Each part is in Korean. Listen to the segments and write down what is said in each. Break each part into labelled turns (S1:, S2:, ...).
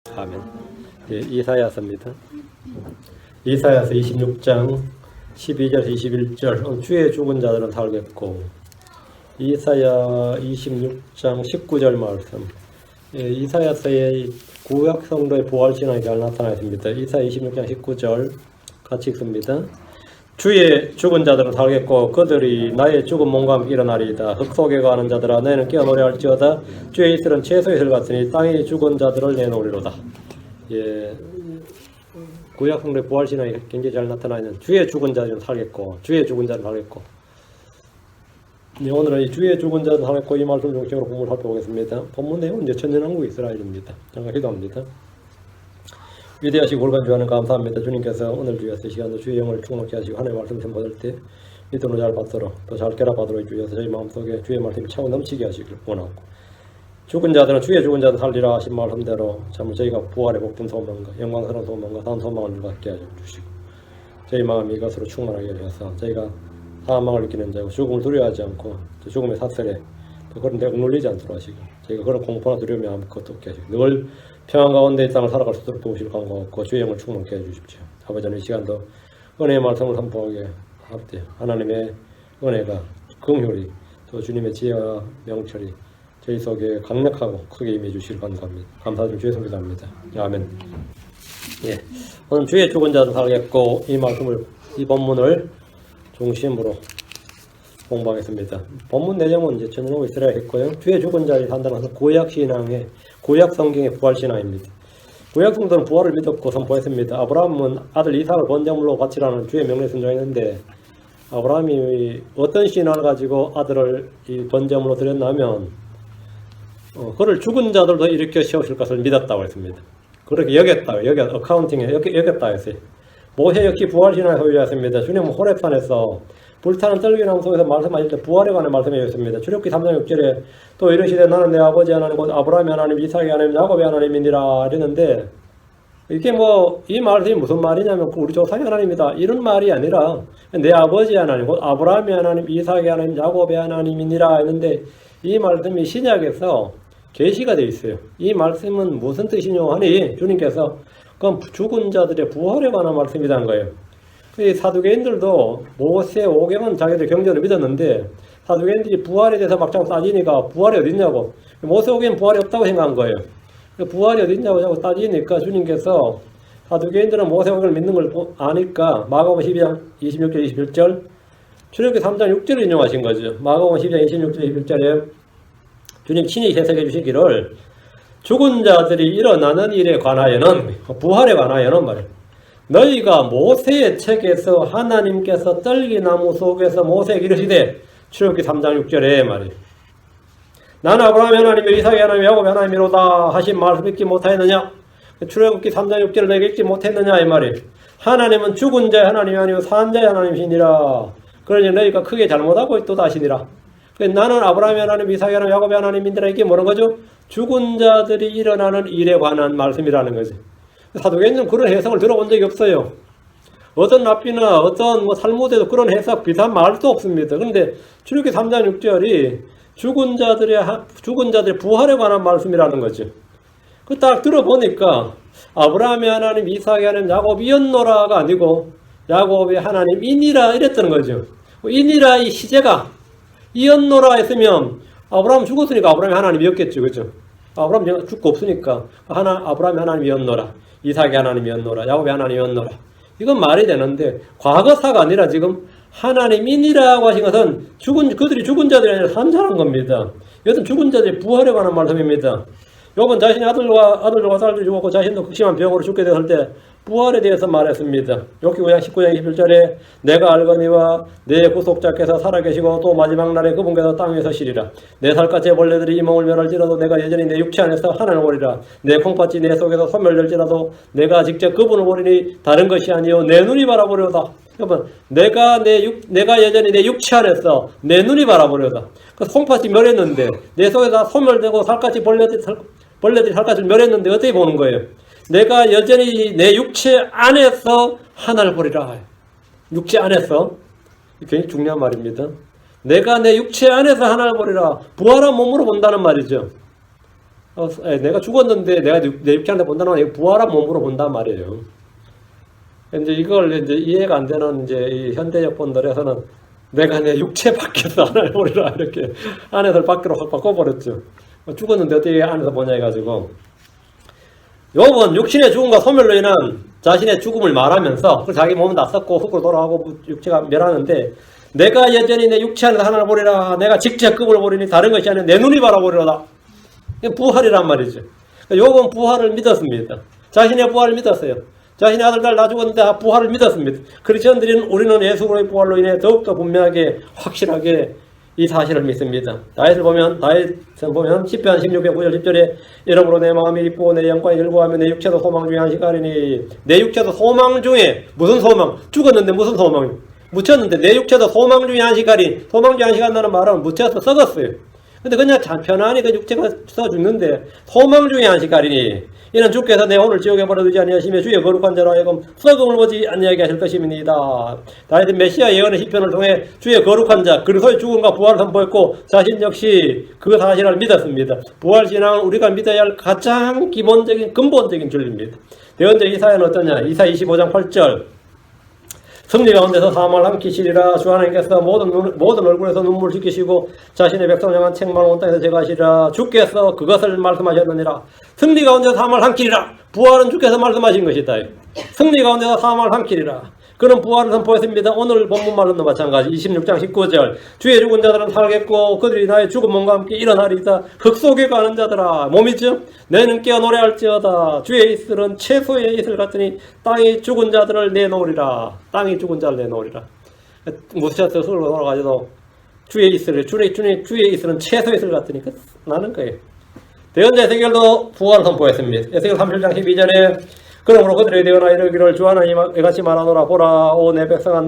S1: 아멘. 예, 이사야서입니다. 이사야서 26장 12절 21절 주의 죽은 자들은 살겠고, 이사야 26장 19절 말씀. 예, 이사야서의 구약 성도의 부활신앙이 잘 나타나 있습니다. 이사야 26장 19절 같이 읽습니다. 주의 죽은 자들은 살겠고 그들이 나의 죽은 몸과 함께 일어나리이다. 흙 속에 가는 자들아 너희는 깨어 노래할지어다. 주의 이슬은 채소의 이슬 같으니 땅의 죽은 자들을 내놓으리로다. 예, 구약 성도의 부활신앙이 굉장히 잘 나타나 있는 주의 죽은 자들은 살겠고, 주의 죽은 자들은 살겠고. 네, 오늘은 이 주의 죽은 자들은 살겠고 이 말씀 중심으로 공부를 살펴보겠습니다. 본문 내용은 이제 천년왕국 이스라엘입니다. 잠깐 기도합니다. 위대하시고 올바른 하나님 감사합니다. 주님께서 오늘 주여서 시간도 주의 영을 충만케 하시고 하나님의 말씀 좀 받을 때 믿음으로 잘 받도록 또 잘 깨달아받도록 주여서 저희 마음속에 주의 말씀이 차고 넘치게 하시길 원하고, 죽은 자들은 주의 죽은 자들 살리라 하신 말씀대로 참 저희가 부활의 복된 소망과 영광스러운 소망과 다음 소망을 갖게 하여 주시고, 저희 마음이 이것으로 충만하게 하셔서 저희가 사망을 느끼는 자고 죽음을 두려워하지 않고 죽음의 사슬에 또 그런 데 억눌리지 않도록 하시고, 저희가 그런 공포나 두려움이 아무것도 없게 하시고 늘 평안 가운데 이 땅을 살아갈 수 있도록 도우실 간구하고 주의 영을 충만케 해주십시오. 아버지는 이 시간도 은혜의 말씀을 선포하게 합니다. 하나님의 은혜가 긍휼이 또 주님의 지혜와 명철이 저희 속에 강력하고 크게 임해 주시길 간구합니다. 감사드리며 주의 손 기도합니다. 아멘. 예, 오늘 주의 죽은 자도 살겠고 이 말씀을, 이 본문을 중심으로 공부하겠습니다. 본문 내용은 이제 천년왕국 이스라엘 했고요. 주의 죽은 자들이 산다는 것은 구약 신앙의, 구약 성경의 부활 신앙입니다. 구약 성도는 부활을 믿었고 선포했습니다. 아브라함은 아들 이삭을 번제물로 바치라는 주의 명령에 순종했는데, 아브라함이 어떤 신앙을 가지고 아들을 이 번제물로 드렸냐면 그를 죽은 자들도 일으켜 세우실 것을 믿었다고 했습니다. 그렇게 어카운팅에 여겼다 했어요. 모세 역시 부활 신앙의 소유자였습니다. 주님은 호렙산에서 불타는 떨기나무 속에서 말씀하실 때 부활에 관한 말씀해 주셨습니다. 출애굽기 3장 6절에 또 이르시되 나는 내 아버지 하나님 곧 아브라함의 하나님, 이삭의 하나님, 야곱의 하나님이니라 이랬는데, 이게 이 말씀이 무슨 말이냐면 우리 조상의 하나님이다 이런 말이 아니라 내 아버지 하나님 곧 아브라함의 하나님, 이삭의 하나님, 야곱의 하나님이니라 했는데, 이 말씀이 신약에서 계시가 되어 있어요. 이 말씀은 무슨 뜻이냐 하니 주님께서 그럼 죽은 자들의 부활에 관한 말씀이라는 거예요. 이 사두개인들도 모세 오경은 자기들 경전을 믿었는데 사두개인들이 부활에 대해서 막상 따지니까 부활이 어딨냐고, 모세 오경은 부활이 없다고 생각한 거예요. 부활이 어딨냐고 따지니까 주님께서 사두개인들은 모세 오경을 믿는 걸 아니까 마가복음 12장 26절 21절, 출애굽기 3장 6절을 인용하신 거죠. 마가복음 12장 26절 21절에 주님 친히 해석해 주시기를 죽은 자들이 일어나는 일에 관하여는, 부활에 관하여는 말이에요. 너희가 모세의 책에서 하나님께서 떨기나무 속에서 모세에게 이르시되, 출애굽기 3장 6절에 말이에요. 나는 아브라함의 하나님이요 이삭의 하나님, 야곱의 하나님이로다 하신 말씀 읽지 못하였느냐? 출애굽기 3장 6절을 너희가 읽지 못했느냐 이 말이에요. 하나님은 죽은 자의 하나님이 아니고 산 자의 하나님이시니라. 그러니 너희가 크게 잘못하고 있도다 하시니라. 나는 아브라함의 하나님, 이삭의 하나님, 야곱의 하나님인지라. 이게 뭐는 거죠? 죽은 자들이 일어나는 일에 관한 말씀이라는 거죠. 사도계는 그런 해석을 들어본 적이 없어요. 어떤 랍비나 어떤 살무드에도 그런 해석 비슷한 말도 없습니다. 그런데 출애굽기 3장 6절이 죽은 자들의 부활에 관한 말씀이라는 거죠. 그 딱 들어보니까 아브라함의 하나님, 이삭의 하나님, 야곱이었노라가 아니고 야곱의 하나님이니라 이랬다는 거죠. 이니라 이 시제가 이었노라 했으면 아브라함 죽었으니까 아브라함의 하나님이었겠죠. 그죠? 아브라함 죽고 없으니까 아브라함의 하나님이었노라, 이삭의 하나님이었노라, 야곱의 하나님이었노라. 이건 말이 되는데 과거사가 아니라 지금 하나님이니라고 하신 것은 그들이 죽은 자들이 아니라 산자란 겁니다. 이것은 죽은 자들의 부활에 관한 말씀입니다. 요번 자신의 아들과 딸도 죽었고 자신도 극심한 병으로 죽게 되었을 때 부활에 대해서 말했습니다. 욥기 9장 19장 21절에 내가 알거니와 내 구속자께서 살아계시고 또 마지막 날에 그분께서 땅 위에 서시리라. 내 살갗의 벌레들이 이 몸을 멸할지라도 내가 여전히 내 육체 안에서 하나님을 보리라. 내 콩팥이 내 속에서 소멸될지라도 내가 직접 그분을 보리니 다른 것이 아니요 내 눈이 바라보려다. 여러분, 내가 여전히 내 육체 안에서 내 눈이 바라보려다. 그 콩팥이 멸했는데 내 속에서 소멸되고 살갗이 벌레들이 살갗을 멸했는데 어떻게 보는 거예요? 내가 여전히 내 육체 안에서 하나를 보리라. 육체 안에서. 굉장히 중요한 말입니다. 내가 내 육체 안에서 하나를 보리라. 부활한 몸으로 본다는 말이죠. 내가 죽었는데 내가 내 육체 안에 본다는 건 부활한 몸으로 본단 말이에요. 이제 이걸 이제 이해가 안 되는 이제 이 현대적 분들에서는 내가 내 육체 밖에서 하나를 보리라 이렇게 안에서 밖으로 확 바꿔버렸죠. 죽었는데 어떻게 안에서 보냐 해가지고 욥은 육신의 죽음과 소멸로 인한 자신의 죽음을 말하면서 자기 몸은 다 썩고 흙으로 돌아가고 육체가 멸하는데 내가 여전히 내 육체 안에서 하나를 보리라. 내가 직접 급을 보리니 다른 것이 아니라 내 눈이 바라보리로다. 부활이란 말이죠. 욥은 부활을 믿었습니다. 자신의 부활을 믿었어요. 자신의 아들 딸 다 죽었는데 부활을 믿었습니다. 크리스천들은 우리는 예수의 부활로 인해 더욱더 분명하게 확실하게 이 사실을 믿습니다. 다윗을 보면 10편 16편 9절 10절에 이러므로 내 마음이 이쁘고 내 영광이 즐거워하며 내 육체도 소망 중에 한시가리니 내 육체도 소망 중에 무슨 소망? 죽었는데 무슨 소망이? 묻혔는데 내 육체도 소망 중에 한시가리 소망 중에 한시간다는 말은 묻혀서 썩었어요. 근데 그냥 편안히 그 육체가 써 죽는데 소망 중에 한시가리니 이는 주께서 내 혼을 지옥에 버려두지 아니하시며 주의 거룩한 자로 하여금 썩음을 보지 아니하게 하실 것임이니이다. 다윗은 메시아 예언의 시편을 통해 주의 거룩한 자 그리스도의 죽음과 부활을 선포했고 자신 역시 그 사실을 믿었습니다. 부활신앙은 우리가 믿어야 할 가장 기본적인 근본적인 진리입니다. 대언자 이사야는 어떠냐? 이사 25장 8절 승리 가운데서 사망을 삼키시리라. 주 하나님께서 모든 얼굴에서 눈물을 지키시고 자신의 백성을 향한 책망을 온 땅에서 제거하시리라. 주께서 그것을 말씀하셨느니라. 승리 가운데서 사망을 삼키리라. 부활은 주께서 말씀하신 것이다. 승리 가운데서 사망을 삼키리라. 그는 부활을 선포했습니다. 오늘 본문 말로도 마찬가지 26장 19절 주의 죽은 자들은 살겠고 그들이 나의 죽은 몸과 함께 일어나리이다. 흙 속에 가는 자들아 몸이죠. 내는 깨어 노래할지어다. 주의 이슬은 채소의 이슬 같으니 땅이 죽은 자들을 내놓으리라. 땅이 죽은 자를 내놓으리라. 무시하서 흙으로 돌아가지도 주의 이슬을 주의 이슬은 채소의 이슬 같으니까 나는 거예요. 대언자 에스겔도 부활을 선포했습니다. 에스겔 37장 12절에 그러므로 그들에게 되어나 이르기를 주 하나님 이같이 말하노라. 보라 오 내 백성아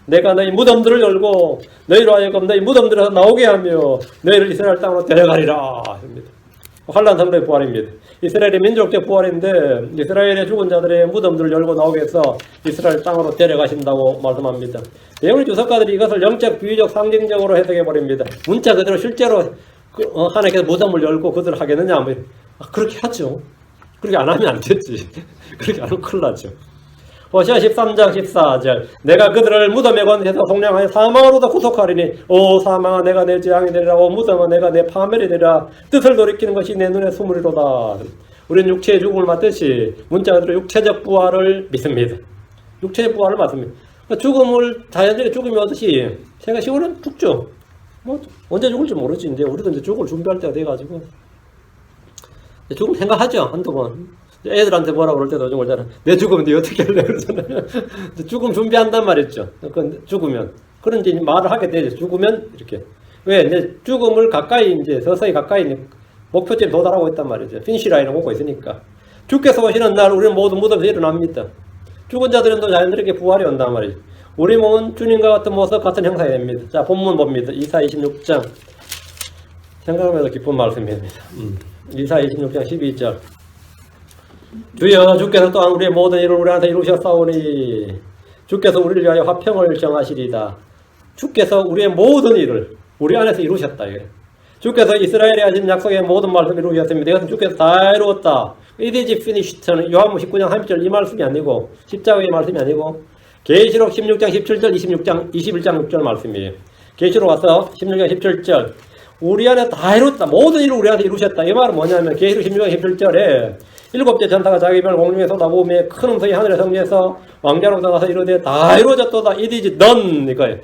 S1: 내가 너희 무덤들을 열고 너희로 하여금 너희 무덤들에서 나오게 하며 너희를 이스라엘 땅으로 데려가리라 합니다. 환난 선물의 부활입니다. 이스라엘의 민족적 부활인데 이스라엘의 죽은 자들의 무덤들을 열고 나오게 해서 이스라엘 땅으로 데려가신다고 말씀합니다. 내용의 주석가들이 이것을 영적 비유적 상징적으로 해석해 버립니다. 문자 그대로 실제로 하나님께서 무덤을 열고 그들을 하겠느냐 그렇게 하죠. 그렇게 안 하면 안 되지. 그렇게 안 하면 큰일 나죠. 호시아 13장 14절 내가 그들을 무덤에 건너서 속량하여 사망으로도 구속하리니 오 사망아 내가 내 재앙이 되리라. 오 무덤아 내가 내 파멸이 되리라. 뜻을 돌이키는 것이 내 눈에 스물이로다. 우리는 육체의 죽음을 맞듯이 문자들은 육체적 부활을 믿습니다. 육체적 부활을 맞습니다. 죽음을 자연적인 죽음이 오듯이 생각 시골은 죽죠. 언제 죽을지 모르지. 이제 우리도 이제 죽을 준비할 때가 돼가지고 죽음 생각하죠. 한두 번. 애들한테 뭐라 그럴 때도 그러잖아. 내 죽으면 네 어떻게 할래? 그러잖아요. 죽음 준비한단 말이죠. 죽으면. 그런 이제 말을 하게 되죠. 죽으면 이렇게. 왜? 이제 죽음을 가까이 이제 서서히 가까이 목표점에 도달하고 있단 말이죠. 피니시라인을 오고 있으니까. 주께서 오시는 날 우리는 모두 무덤에서 일어납니다. 죽은 자들은 또 자연스럽게 부활이 온단 말이죠. 우리 몸은 주님과 같은 모습, 같은 형상이 됩니다. 자, 본문 봅니다. 이사 26장. 생각하면서 기쁜 말씀입니다. 이사 26장 12절 주여 주께서 또한 우리의 모든 일을 우리한테 이루셨사오니 주께서 우리를 위하여 화평을 정하시리다. 주께서 우리의 모든 일을 우리 안에서 이루셨다. 주께서 이스라엘에 하신 약속의 모든 말씀을 이루셨습니다. 이것은 주께서 다 이루었다. It is finished는 요한복음 19장 30절 이 말씀이 아니고 십자가의 말씀이 아니고 계시록 16장 17절 21장 6절 말씀이에요. 계시록 와서 16장 17절 우리 안에 다 이뤘다. 모든 일을 우리한테 이루셨다. 이 말은 뭐냐면 계시록 16장 17절에 일곱째 전사가 자기 별을 공중에 쏟아부으며 큰 음성이 하늘의 성지에서 왕자로부터 나서 이르되 다 이루어졌도다. It is done 이거예요.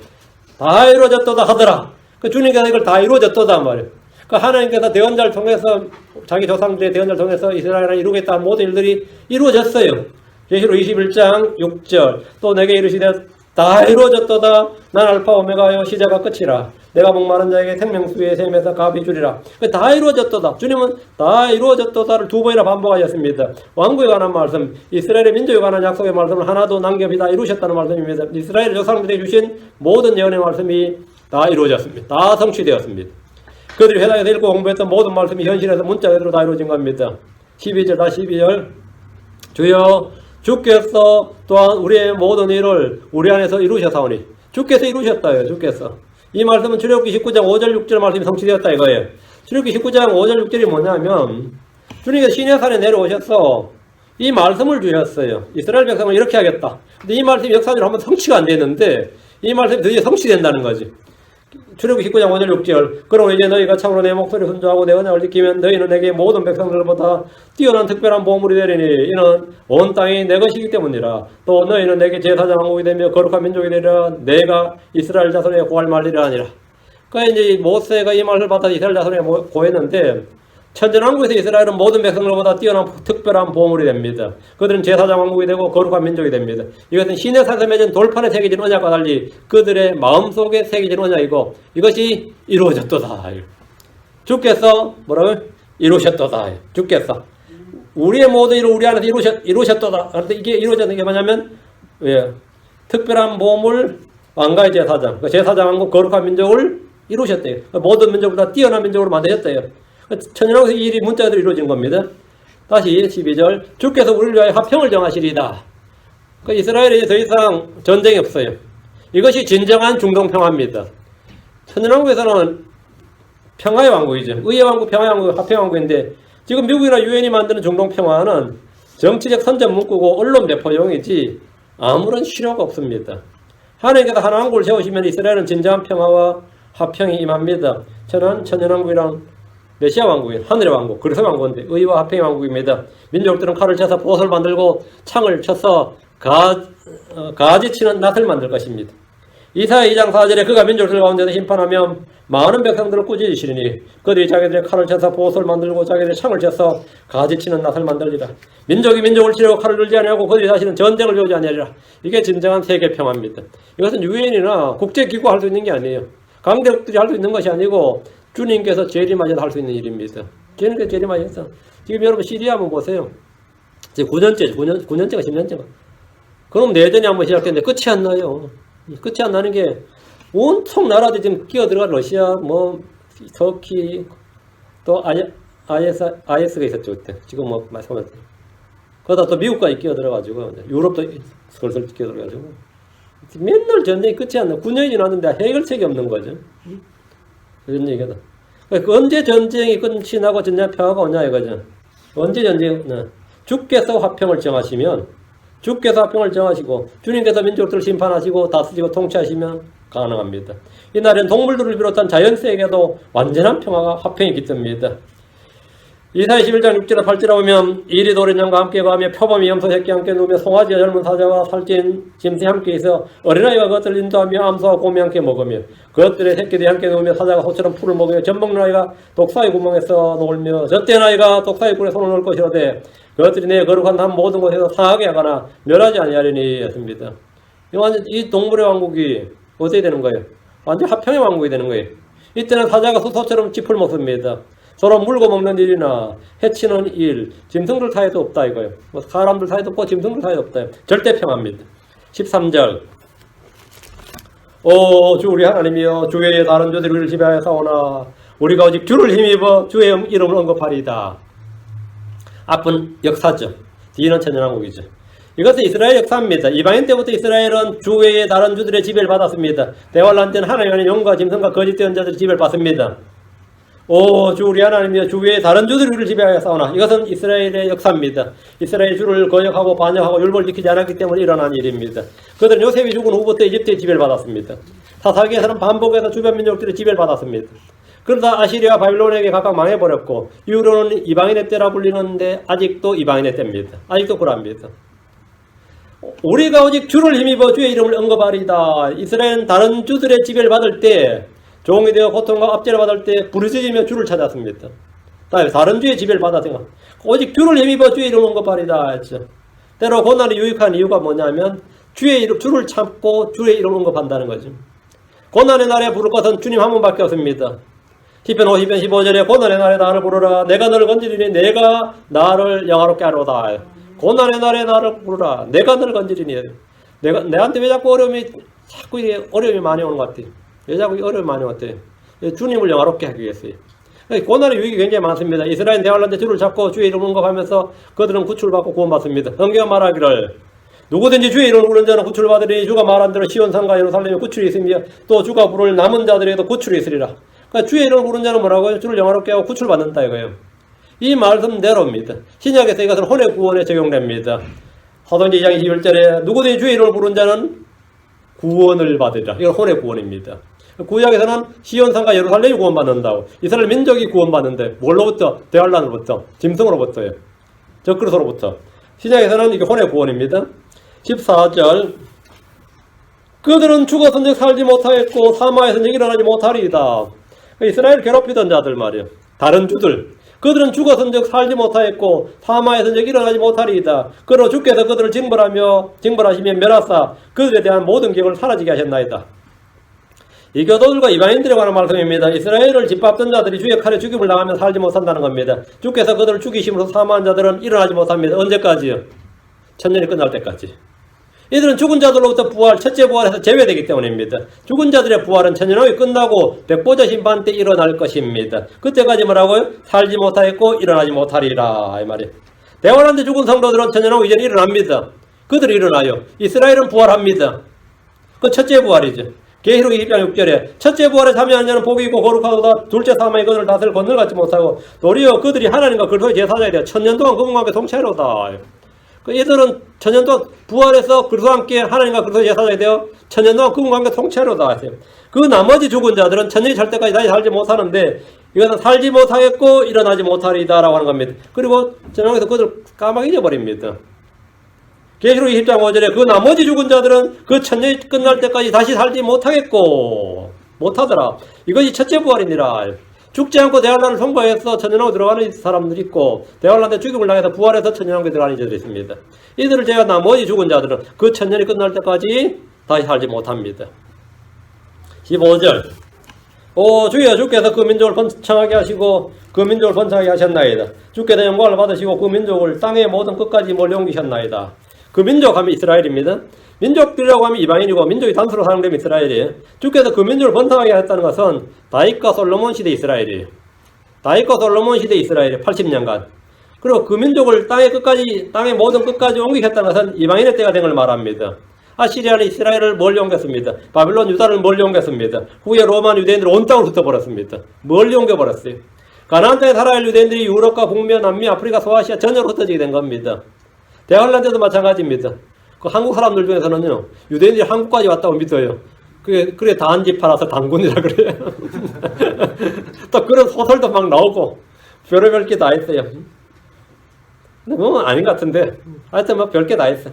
S1: 다 이루어졌도다 하더라. 그 주님께서 이걸 다 이루어졌도다 말이에요. 그 하나님께서 대언자를 통해서 자기 조상들의 대언자를 통해서 이스라엘을 이루겠다 모든 일들이 이루어졌어요. 계시록 21장 6절 또 내게 이르시되 다 이루어졌도다. 난 알파 오메가요 시작과 끝이라. 내가 목마른 자에게 생명수의 샘에서 값이 주리라. 다 이루어졌도다. 주님은 다 이루어졌도다를 두 번이나 반복하셨습니다. 왕국에 관한 말씀, 이스라엘의 민족에 관한 약속의 말씀을 하나도 남김없이 다 이루셨다는 말씀입니다. 이스라엘 조상들에게 주신 모든 예언의 말씀이 다 이루어졌습니다. 다 성취되었습니다. 그들이 회당에서 읽고 공부했던 모든 말씀이 현실에서 문자 그대로 다 이루어진 겁니다. 12절 다 12절 주여 주께서 또한 우리의 모든 일을 우리 안에서 이루셨사오니 주께서 이루셨다요. 주께서 이 말씀은 출애굽기 19장 5절 6절 말씀이 성취되었다 이거예요. 출애굽기 19장 5절 6절이 뭐냐면 주님께서 시내산에 내려오셔서 이 말씀을 주셨어요. 이스라엘 백성을 이렇게 하겠다. 근데 이 말씀이 역사적으로 한번 성취가 안 됐는데 이 말씀이 드디어 성취된다는 거지. 출애굽기 19장 5절 6절 그러므로 이제 너희가 참으로 내 목소리를 순종하고 내 언약을 지키면 너희는 내게 모든 백성들보다 뛰어난 특별한 보물이 되리니 이는 온 땅이 내 것이기 때문이라. 또 너희는 내게 제사장 왕국이 되며 거룩한 민족이 되리라. 내가 이스라엘 자손에게 고할 말이라 하니라. 그러니까 이제 모세가 이 말을 받아 이스라엘 자손에게 고했는데 천전왕국에서 이스라엘은 모든 백성들보다 뛰어난 특별한 보물이 됩니다. 그들은 제사장 왕국이 되고 거룩한 민족이 됩니다. 이것은 시내산에서 맺은 돌판에 새겨진 언약과 달리 그들의 마음속에 새겨진 언약이고 이것이 이루어졌도다. 주께서 뭐라고요? 이루셨도다. 주께서 우리의 모든 일을 우리 안에서 이루셨도다. 그런데 이게 이루어졌는 게 뭐냐면 특별한 보물 왕가의 제사장, 제사장 왕국 거룩한 민족을 이루셨대요. 모든 민족보다 뛰어난 민족으로 만드셨대요. 천연왕국에서 이 일이 문자대로 이루어진 겁니다. 다시 12절 주께서 우리를 위하여 화평을 정하시리다. 이스라엘에 더 이상 전쟁이 없어요. 이것이 진정한 중동평화입니다. 천연왕국에서는 평화의 왕국이죠. 의의 왕국, 평화의 왕국, 화평의 왕국인데 지금 미국이나 유엔이 만드는 중동평화는 정치적 선전 문구고 언론 배포용이지 아무런 실효가 없습니다. 하나님께서 한 왕국을 세우시면 이스라엘은 진정한 평화와 화평이 임합니다. 저는 천연왕국이랑 메시아 왕국인 하늘의 왕국, 그리스도 왕국인데 의와 화평의 왕국입니다. 민족들은 칼을 쳐서 보옷을 만들고 창을 쳐서 가지치는 낫을 만들 것입니다. 이사야 2장 4절에 그가 민족들 가운데서 심판하며 많은 백성들을 꾸짖으시리니 그들이 자기들의 칼을 쳐서 보옷을 만들고 자기들의 창을 쳐서 가지치는 낫을 만들리라. 민족이 민족을 치려고 칼을 들지 아니하고 그들이 다시는 전쟁을 배우지 아니하리라. 이게 진정한 세계 평화입니다. 이것은 유엔이나 국제기구가 할 수 있는 게 아니에요. 강대국들이 할 수 있는 것이 아니고 주님께서 재림하셔서 할 수 있는 일입니다. 주님께서 재림하셔서 지금 여러분 시리아 한번 보세요. 이제 9년째가 10년째가. 그럼 내전이 한번 시작했는데 끝이 안 나요. 끝이 안 나는 게 온통 나라들이 지금 끼어들어가 러시아, 터키, 또 IS가 있었죠 그때. 지금 말씀하셨죠. 그러다 또 미국까지 끼어들어가지고 유럽도 슬슬 끼어들어가지고 맨날 전쟁이 끝이 안 나. 9년이 지났는데 해결책이 없는 거죠. 그런 얘기다. 언제 전쟁이 끝이 나고 전쟁 평화가 오냐 이거죠. 언제 전쟁이 주께서 화평을 정하시면 주께서 화평을 정하시고 주님께서 민족들을 심판하시고 다스리고 통치하시면 가능합니다. 이날엔 동물들을 비롯한 자연세계에도 완전한 평화가 화평이 깃듭니다. 이사야 11장 6절에 8절에 보면 이리 어린 양과 함께 가며 표범이 염소 새끼 함께 누우며 송아지와 젊은 사자와 살찐 짐승이 함께 있어 어린아이가 그것들을 인도하며 암소와 곰이 함께 먹으며 그것들의 새끼들이 함께 누우며 사자가 소처럼 풀을 먹으며 젖먹는 아이가 독사의 구멍에서 놀며 젖된 아이가 독사의 꿀에 손을 넣을 것이로되 그것들이 내 거룩한 한 모든 곳에서 상하게 하거나 멸하지 아니하리니 했습니다. 이 동물의 왕국이 어떻게 되는 거예요? 완전 화평의 왕국이 되는 거예요. 이때는 사자가 소처럼 짚을 먹습니다. 서로 물고 먹는 일이나 해치는 일, 짐승들 사이도 없다 이거예요. 사람들 사이도 없고 짐승들 사이도 없다. 절대 평화입니다. 13절 오 주 우리 하나님이여 주 외에 다른 주들이 우리를 지배하여 싸우나 우리가 오직 주를 힘입어 주의 이름을 언급하리이다. 앞은 역사죠. 뒤는 천연왕국이죠. 이것은 이스라엘 역사입니다. 이방인 때부터 이스라엘은 주 외에 다른 주들의 지배를 받았습니다. 대환란 때는 하나님의 용과 짐승과 거짓된 자들의 지배를 받습니다. 오 주 우리 하나님이여 주 외에 다른 주들이 우리를 지배하여 싸우나. 이것은 이스라엘의 역사입니다. 이스라엘 주를 거역하고 반역하고 율법을 지키지 않았기 때문에 일어난 일입니다. 그들은 요셉이 죽은 후부터 이집트의 지배를 받았습니다. 사사기에서는 반복해서 주변 민족들의 지배를 받았습니다. 그러다 아시리아와 바빌론에게 각각 망해버렸고 이후로는 이방인의 때라 불리는데 아직도 이방인의 때입니다. 아직도 그럽니다. 우리가 오직 주를 힘입어 주의 이름을 언급하리이다. 이스라엘은 다른 주들의 지배를 받을 때 종이 되어 고통과 압제를 받을 때 부르짖으며 주를 찾았습니다. 다른 주의 지배를 받았으니까 오직 주를 힘입어 주의 이름을 언급하리이다 했죠. 때로 고난이 유익한 이유가 뭐냐면 주의 이름, 주를 참고 주의 이름을 언급한다는 거죠. 고난의 날에 부를 것은 주님 한 분밖에 없습니다. 시편 50편 15절에 고난의 날에 나를 부르라 내가 너를 건지리니 내가 나를 영화롭게 하로다. 고난의 날에 나를 부르라 내가 너를 건지리니 내한테 왜 자꾸 어려움이 많이 오는 것 같아요. 왜 자꾸 어려움이 많이 왔대요. 주님을 영화롭게 하기 위해서요. 고난의 유익이 굉장히 많습니다. 이스라엘 대환란 때 주를 잡고 주의 이름을 언급하면서 그들은 구출받고 구원받습니다. 성경가 말하기를 누구든지 주의 이름을 부르는 자는 구출받으리니 주가 말한 대로 시온산과 예루살렘에 구출이 있으며 또 주가 부를 남은 자들에게도 구출이 있으리라. 그러니까 주의 이름을 부른 자는 뭐라고요? 주를 영화롭게 하고 구출받는다 이거예요. 이 말씀대로입니다. 신약에서 이것은 혼의 구원에 적용됩니다. 사도행전 2장 21절에 누구든지 주의 이름을 부른 자는 구원을 받으리라. 이건 혼의 구원입니다. 구약에서는 시온산과 예루살렘이 구원받는다고. 이스라엘 민족이 구원받는데 뭘로부터? 대환란으로부터, 짐승으로부터요. 적그리스도로부터. 신약에서는 이게 혼의 구원입니다. 14절 그들은 죽었은즉 살지 못하였고 사마에서는 일어나지 못하리이다. 이스라엘 괴롭히던 자들 말이에요. 다른 주들. 그들은 죽었은즉 살지 못하였고 사마에서는 일어나지 못하리이다. 그러나 주께서 그들을 징벌하시며 멸하사 그들에 대한 모든 기억을 사라지게 하셨나이다. 이교도들과 이방인들에 관한 말씀입니다. 이스라엘을 짓밟던 자들이 주의 칼에 죽임을 당하면 살지 못한다는 겁니다. 주께서 그들을 죽이심으로 사망한 자들은 일어나지 못합니다. 언제까지요? 천년이 끝날 때까지. 이들은 죽은 자들로부터 부활, 첫째 부활에서 제외되기 때문입니다. 죽은 자들의 부활은 천년왕이 끝나고 백보자 심판 때 일어날 것입니다. 그때까지 뭐라고요? 살지 못하였고 일어나지 못하리라 이 말이에요. 대환란때 죽은 성도들은 천년왕 이전에 일어납니다. 그들이 일어나요. 이스라엘은 부활합니다. 그 첫째 부활이죠. 계시록 20장 6절에 첫째 부활에 참여하는 자는 복이 있고 거룩하도다. 둘째 사망이 그들을 다스릴 권능을 갖지 못하고 도리어 그들이 하나님과 그리스도의 제사장이 되어 천년 동안 그분과 함께 동체로다. 이들은 천년 동안 부활해서 그리스도와 함께 하나님과 그리스도의 제사장이 되어 천년 동안 그분과 함께 통치하로다 하세요. 그 나머지 죽은 자들은 천년이 잘 때까지 다시 살지 못하는데 이것은 살지 못하겠고 일어나지 못하리다 라고 하는 겁니다. 그리고 전형에서 그들 까마귀 잊어버립니다. 계시록 20장 5절에 그 나머지 죽은 자들은 그 천년이 끝날 때까지 다시 살지 못하겠고 못하더라. 이것이 첫째 부활이니라. 죽지 않고 대환란을 통과해서 천년왕에 들어가는 사람들이 있고 대환란 때 죽임을 당해서 부활해서 천년왕에 들어가는 이들이 있습니다. 이들을 제가 나머지 죽은 자들은 그 천년이 끝날 때까지 다시 살지 못합니다. 15절 주여 주께서 그 민족을 번창하게 하시고 그 민족을 번창하게 하셨나이다. 주께서 영광을 받으시고 그 민족을 땅의 모든 끝까지 몰려옮기셨나이다. 그 민족 하면 이스라엘입니다. 민족들이라고 하면 이방인이고 민족이 단수로 사용되면 이스라엘이에요. 주께서 그 민족을 번창하게 했다는 것은 다윗과 솔로몬 시대 이스라엘이에요. 다윗과 솔로몬 시대 이스라엘이 80년간. 그리고 그 민족을 땅의 모든 끝까지 옮기셨다는 것은 이방인의 때가 된 걸 말합니다. 아시리아는 이스라엘을 멀리 옮겼습니다. 바빌론 유다를 멀리 옮겼습니다. 후에 로마는 유대인들을 온 땅으로 흩어버렸습니다. 멀리 옮겨버렸어요. 가나안 땅에 살아야 할 유대인들이 유럽과 북미, 남미, 아프리카, 소아시아 전역으로 흩어지게 된 겁니다. 대환란 때도 마찬가지입니다. 그 한국 사람들 중에서는요, 유대인들이 한국까지 왔다고 믿어요. 그래 단지 팔아서 단군이라 그래요. 또 그런 소설도 막 나오고 별의별 게 다 있어요. 근데 뭐 아닌 것 같은데 하여튼 뭐 별 게 다 있어.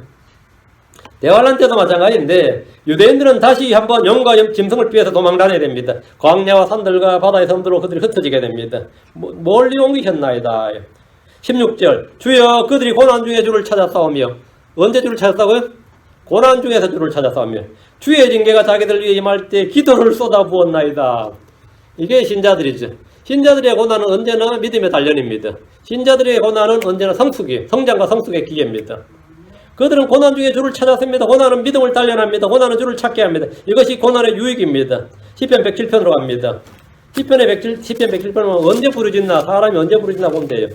S1: 대환란 때도 마찬가지인데 유대인들은 다시 한번 영과 짐승을 피해서 도망다녀야 됩니다. 광야와 산들과 바다의 섬들로 그들이 흩어지게 됩니다. 멀리 옮기셨나이다. 16절 주여 그들이 고난 중에 주를 찾아 싸우며 언제 주를 찾아 싸워요? 고난 중에서 주를 찾아 싸우며 주의 징계가 자기들 위해 임할 때 기도를 쏟아부었나이다. 이게 신자들이죠. 신자들의 고난은 언제나 믿음의 단련입니다. 신자들의 고난은 언제나 성장과 성숙의 기회입니다. 그들은 고난 중에 주를 찾았습니다. 고난은 믿음을 단련합니다. 고난은 주를 찾게 합니다. 이것이 고난의 유익입니다. 시편 107편으로 갑니다. 시편 107편은 언제 부르짖나 사람이 언제 부르짖나 보면 돼요.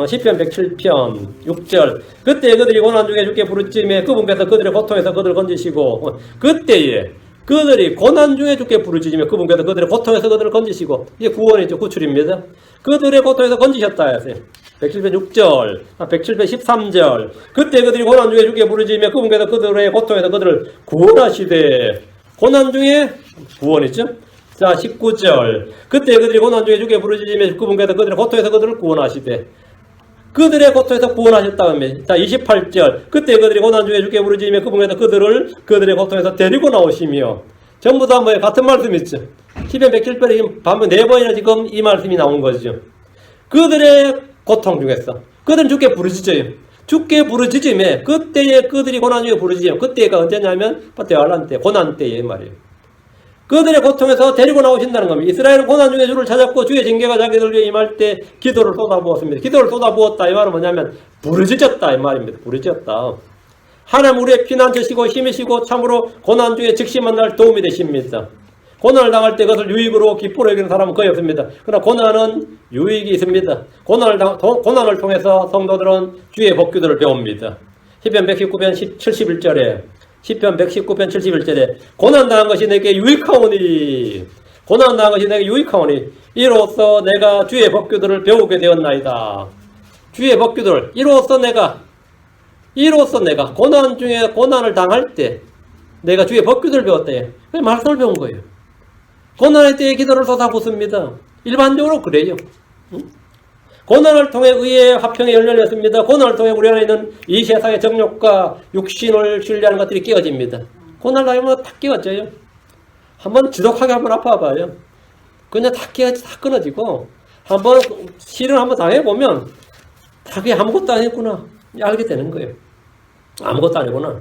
S1: 시편 107편 6절 그때 그들이 고난 중에 주께 부르짖으며 그분께서 그들의 고통에서 그들을 건지시고 그때에 그들이 고난 중에 주께 부르짖으며 그분께서 그들의 고통에서 그들을 건지시고 이게 구원이죠. 구출입니다. 그들의 고통에서 건지셨다 하세요. 107편 6절 107편 13절 그때 그들이 고난 중에 주께 부르짖으며 그분께서 그들의 고통에서 그들을 구원하시되 고난 중에 구원이죠. 자 19절 그때 그들이 고난 중에 주께 부르짖으며 그분께서 그들의 고통에서 그들을 구원하시되 그들의 고통에서 구원하셨다 하면 자 28절 그때 그들이 고난 중에 주께 부르짖으며 그분께서 그들의 고통에서 데리고 나오시며 전부 다 뭐 같은 말씀이죠. 시편 107편에 반면 4번이나 지금 이 말씀이 나온 거죠. 그들의 고통 중에서 그들은 주께 부르짖어요. 주께 부르짖으며 그때에 그들이 고난 중에 부르짖으며 그때가 언제냐면 대환란 때 고난 때에 말이에요. 그들의 고통에서 데리고 나오신다는 겁니다. 이스라엘은 고난 중에 주를 찾았고 주의 징계가 자기들 위해 임할 때 기도를 쏟아부었습니다. 기도를 쏟아부었다 이 말은 뭐냐면 부르짖었다 이 말입니다. 부르짖었다. 하나님 우리의 피난처시고 힘이시고 참으로 고난 중에 즉시 만날 도움이 되십니다. 고난을 당할 때 그것을 유익으로 기쁨으로 여기는 사람은 거의 없습니다. 그러나 고난은 유익이 있습니다. 고난을 통해서 성도들은 주의 법규들을 배웁니다. 시편 119편 71절에 시편 119편 71절에 고난당한 것이 내게 유익하오니 고난을 당한 것이 내게 유익하오니 이로써 내가 주의 법규들을 배우게 되었나이다. 주의 법규들, 이로써 내가 고난 중에 고난을 당할 때 내가 주의 법규들을 배웠다. 그 말씀을 배운 거예요. 고난의 때에 기도를 쏟아붓습니다. 일반적으로 그래요. 고난을 통해 의의 화평이 열려졌습니다. 고난을 통해 우리 안에 있는 이 세상의 정욕과 육신을 신뢰하는 것들이 깨어집니다. 고난을 당하면 다 깨어져요. 한번 지독하게 한번 아파봐요. 그냥 다 끊어지고, 한번 실현 한번 당해보면, 다 그게 아무것도 아니구나. 알게 되는 거예요. 아무것도 아니구나.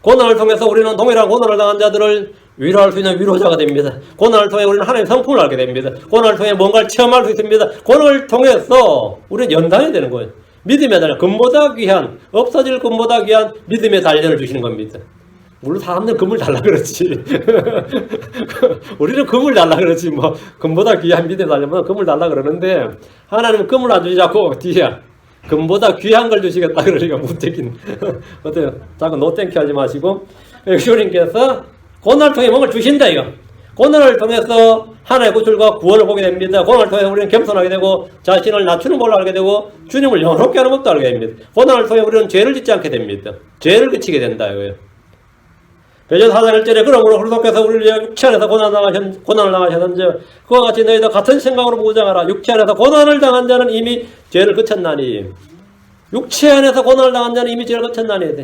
S1: 고난을 통해서 우리는 동일한 고난을 당한 자들을 위로할 수 있는 위로자가 됩니다. 고난을 통해 우리는 하나님의 성품을 알게 됩니다. 고난을 통해 뭔가를 체험할 수 있습니다. 고난을 통해서 우리는 연단이 되는 거예요. 믿음의 단련, 금보다 귀한, 없어질 금보다 귀한 믿음의 단련을 주시는 겁니다. 물론 사람들은 금을 달라 그렇지. 우리는 금을 달라 그렇지. 뭐 금보다 귀한 믿음의 단련보다 금을 달라 그러는데 하나님은 금을 안 주시자고 뒤에 금보다 귀한 걸 주시겠다 그러니까 무태긴 어때요? 자꾸 노땡큐 하지 마시고 주님께서 고난을 통해 뭔가를 주신다 이거. 고난을 통해서 하나의 구출과 구원을 보게 됩니다. 고난을 통해 우리는 겸손하게 되고 자신을 낮추는 법을 알게 되고 주님을 영롭게 하는 법도 알게 됩니다. 고난을 통해 우리는 죄를 짓지 않게 됩니다. 죄를 그치게 된다 이거예요. 베드로 4장 1절에 그러므로 그리스도께서 우리를 육체 안에서 고난을 당하셨는지 그와 같이 너희도 같은 생각으로 무장하라. 육체 안에서 고난을 당한 자는 이미 죄를 그쳤나니. 육체 안에서 고난을 당한 자는 이미 죄를 그쳤나니.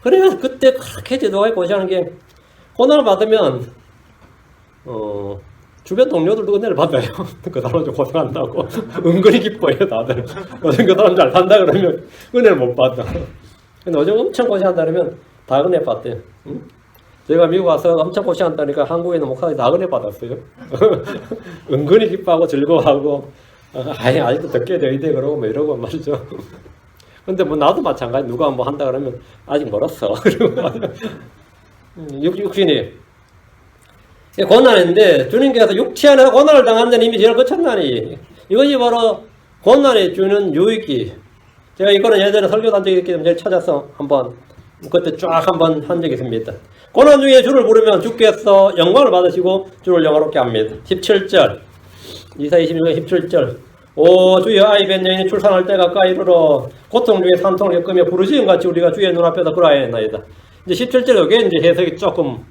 S1: 그러면 그때 그렇게 지도하게 고시하는 게 고난을 받으면 주변 동료들도 은혜를 받아요. 그 사람 좀 고생한다고 은근히 기뻐해요 다들. 요즘 그 사람 잘 산다 그러면 은혜를 못 받아. 근데 요즘 엄청 고생한다 그러면 다 은혜 받대요. 응? 제가 미국 와서 엄청 고생한다니까 한국에 있는 목사들이 다 은혜 받았어요. 은근히 기뻐하고 즐거워하고 아직도 듣게 돼야 돼 그러고 뭐 이러고 말이죠. 근데 뭐 나도 마찬가지. 누가 뭐 한다 그러면 아직 멀었어. 육신이 고난인데 주님께서 육체 안에서 고난을 당한 자는 이미 죄를 거쳤나니. 이것이 바로 고난이 주는 유익이. 제가 이거는 예전에 설교도 한 적이 있기 때문에 찾아서 한번 그때 쫙 한번 한 적이 있습니다. 고난 중에 주를 부르면 주께서 영광을 받으시고 주를 영화롭게 합니다. 17절 이사 26장 17절 오 주여 아이 뵌 여인이 출산할 때 가까이 이르러 고통 중에 산통을 겪으며 부르짖음같이 우리가 주의 눈앞에서 그러하였나이다. 이제 17절 이게 이제 해석이 조금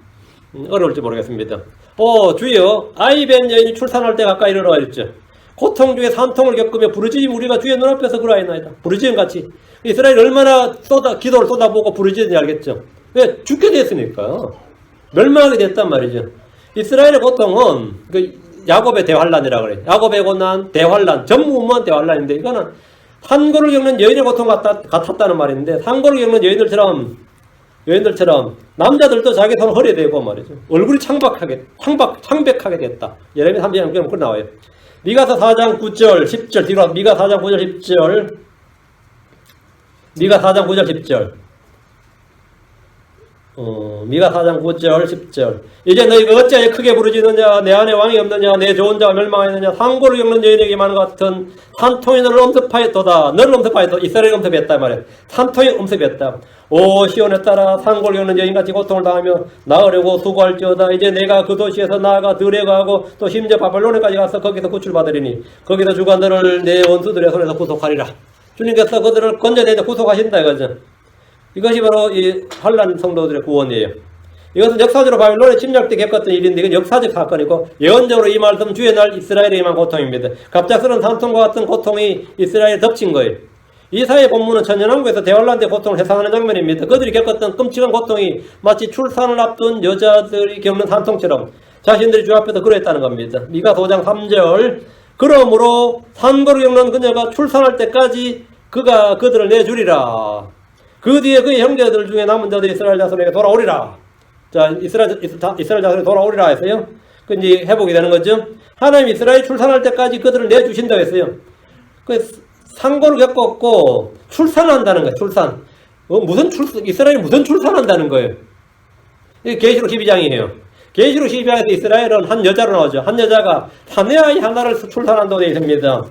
S1: 어려울지 모르겠습니다. 오 주여 아이 뵌 여인이 출산할 때 가까이 이르러 했죠. 고통 중에 산통을 겪으며 부르짖음 우리가 주의 눈앞에서 그러하였나이다. 부르짖음같이 이스라엘이 얼마나 기도를 쏟아보고 부르짖는지 알겠죠. 왜? 죽게 됐으니까. 멸망하게 됐단 말이죠. 이스라엘의 고통은 그 야곱의 대환란이라고 그래요. 야곱의 고난, 대환란, 전무후무한 대환란인데 이거는 산고를 겪는 여인의 고통 같았다는 말인데 산고를 겪는 여인들처럼 남자들도 자기 손 허리에 대고 말이죠. 얼굴이 창백하게 됐다. 예레미야 3장 9절 나와요. 미가서 4장 9절 10절 뒤로 미가 4장 9절 10절 미가 4장 9절 10절 미가 4장 9절 10절 이제 너희가 어찌하여 크게 부르짖느냐 내 안에 왕이 없느냐 내 좋은 자가 멸망하였느냐 산고를 겪는 여인에게만 같은 산통이 너를 엄습하였도다. 너를 엄습하였다. 이스라엘이 엄습했다 말이야. 산통이 엄습했다. 오 시온에 따라 산고를 겪는 여인같이 고통을 당하며 나으려고 수고할지어다. 이제 내가 그 도시에서 나아가 들에 가고 또 심지어 바벨론에까지 가서 거기서 구출받으리니 거기서 주가 너를 내 원수들의 손에서 구속하리라. 주님께서 그들을 건져내서 구속하신다 이거죠. 이것이 바로 이 환란 성도들의 구원이에요. 이것은 역사적으로 바벨론에 침략 때 겪었던 일인데 이건 역사적 사건이고 예언적으로 이 말씀 주의 날 이스라엘에 임한 고통입니다. 갑작스러운 산통과 같은 고통이 이스라엘에 덮친 거예요. 이사의 본문은 천연왕국에서 대환란 때 고통을 해상하는 장면입니다. 그들이 겪었던 끔찍한 고통이 마치 출산을 앞둔 여자들이 겪는 산통처럼 자신들이 주 앞에서 그랬다는 겁니다. 미가 5장 3절 그러므로 산고를 겪는 그녀가 출산할 때까지 그가 그들을 내주리라. 그 뒤에 그의 형제들 중에 남은 자들이 이스라엘 자손에게 돌아오리라. 자, 이스라엘 자손이 돌아오리라 했어요. 그 이제 회복이 되는 거죠. 하나님 이스라엘 출산할 때까지 그들을 내주신다고 했어요. 그 상고를 겪었고 출산한다는 거예요. 출산. 이스라엘이 무슨 출산한다는 거예요. 이게 계시록 12장이에요. 계시록 12장에서 이스라엘은 한 여자로 나오죠. 한 여자가 사내 아이 하나를 출산한다고 되어 있습니다.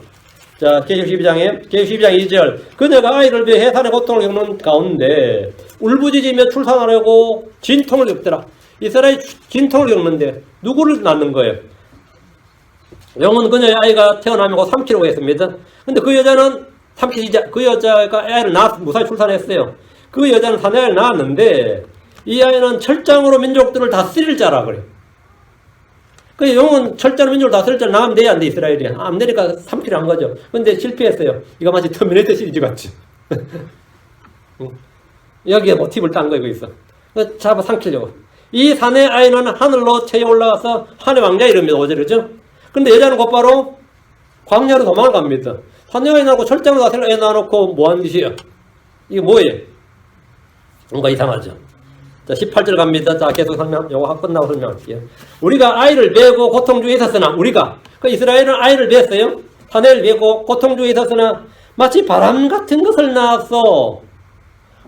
S1: 자, 계시록 12장 2절. 그녀가 아이를 위해 해산의 고통을 겪는 가운데 울부짖으며 출산하려고 진통을 겪더라. 이스라엘이 진통을 겪는데 누구를 낳는 거예요? 영은 그녀의 아이가 태어나면 곧 3kg가 했습니다. 근데 그 여자는 그 여자가 애를 무사히 출산했어요. 그 여자는 사내아이를 낳았는데 이 아이는 철장으로 민족들을 다스릴 자라 그래요. 그 영은 철장으로 민족을 다스릴 자라 낳으면 돼야 안 돼, 이스라엘이. 안 되니까 3kg 한 거죠. 근데 실패했어요. 이거 마치 터미네이터 시리즈 같지. 여기에 모티브를 딴 거 이거 있어. 잡아 3kg. 이 사내 아이는 하늘로 체에 올라가서 하늘 왕자 이름입니다. 어제 그죠? 근데 여자는 곧바로 광야로 도망을 갑니다. 사내 아이 낳고 철장으로 다스릴 애 낳아놓고 뭐 하는 짓이에요? 이게 뭐예요? 뭔가 이상하죠. 자, 18절 갑니다. 자, 계속 요거 끝나고 설명할게요. 우리가 아이를 베고 고통 중에 있었으나, 이스라엘은 아이를 베었어요. 사내를 베고 고통 중에 있었으나, 마치 바람 같은 것을 낳았어.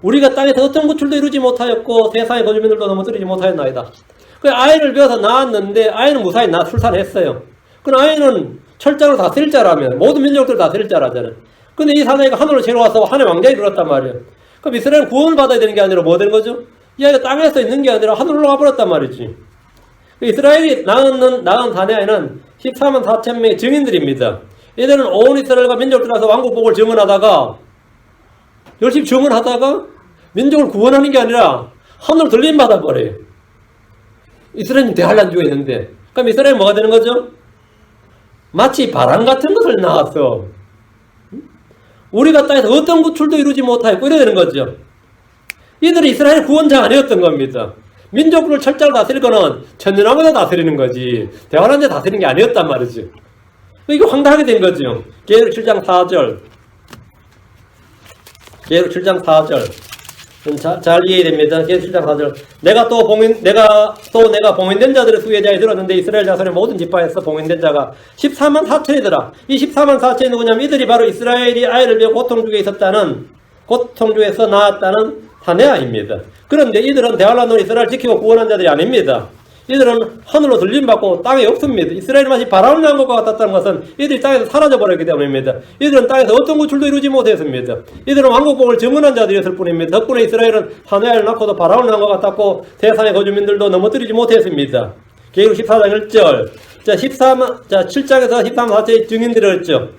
S1: 우리가 땅에서 어떤 구출도 이루지 못하였고, 세상의 거주민들도 넘어뜨리지 못하였나이다. 그 아이를 베어서 낳았는데, 아이는 무사히 출산했어요. 그 아이는 철장을 다스릴 자라면, 모든 민족들을 다스릴 자라잖아요. 근데 이 사내가 하늘로 제로와서 하늘 왕자에 이르렀단 말이에요. 그럼 이스라엘은 구원을 받아야 되는 게 아니라 뭐 되는 거죠? 이 아이가 땅에서 있는 게 아니라 하늘로 가버렸단 말이지. 이스라엘이 낳은 사내 아이는 14만 4천 명의 증인들입니다. 이들은 온 이스라엘과 민족들에서 왕국복을 증언하다가 열심히 증언하다가 민족을 구원하는 게 아니라 하늘로 들림 받아버려요. 이스라엘은 대환란 중에 있는데, 그럼 이스라엘은 뭐가 되는 거죠? 마치 바람 같은 것을 낳았어. 우리가 땅에서 어떤 구출도 이루지 못하였고 이래야 되는 거죠. 이들은 이스라엘 구원자가 아니었던 겁니다. 민족을 철저히 다스릴 거는 천년왕국을 다스리는 거지 대환란 때 다스리는 게 아니었단 말이지. 이거 황당하게 된 거죠. 계시록 7장 4절. 계시록 7장 4절. 잘 이해됩니다. 계시록 7장 4절. 내가 봉인된 자들의 수혜자에 들었는데 이스라엘 자손의 모든 지파에서 봉인된 자가 14만 4천이더라. 이 14만 4천이 누구냐면 이들이 바로 이스라엘이 아이를 베어 고통중에서 낳았다는 사내아입니다. 그런데 이들은 대환란으로 이스라엘 지키고 구원한 자들이 아닙니다. 이들은 하늘로 들림받고 땅에 없습니다. 이스라엘이 마치 바람을 낳은 것과 같았다는 것은 이들이 땅에서 사라져버렸기 때문입니다. 이들은 땅에서 어떤 구출도 이루지 못했습니다. 이들은 왕국복을 증언한 자들이었을 뿐입니다. 덕분에 이스라엘은 사내아를 낳고도 바람을 낳은 것 같았고 세상의 거주민들도 넘어뜨리지 못했습니다. 계시록 14장 1절. 자, 7장에서 13만 4천의 증인들을 했죠.